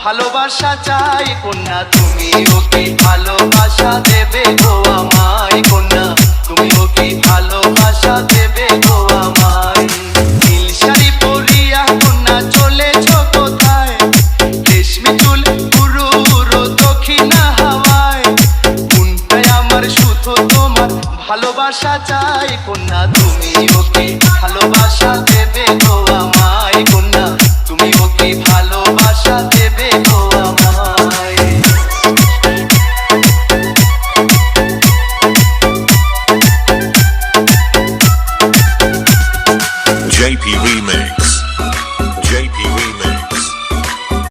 ভালোবাসা চাই কন্যা, তুমিও কি ভালোবাসা দেবে গো আমায় কন্যা, তুমিও কি ভালোবাসা দেবে গো আমায়। নীল শাড়ি পরিয়া কন্যা চলেছ কোথায়, রেশমি চুল পুরো দক্ষিণা হাওয়ায়, কোনটায় আমার শুধু তোমার ভালোবাসা চাই কন্যা, তুমিও কি ভালোবাসা দেবে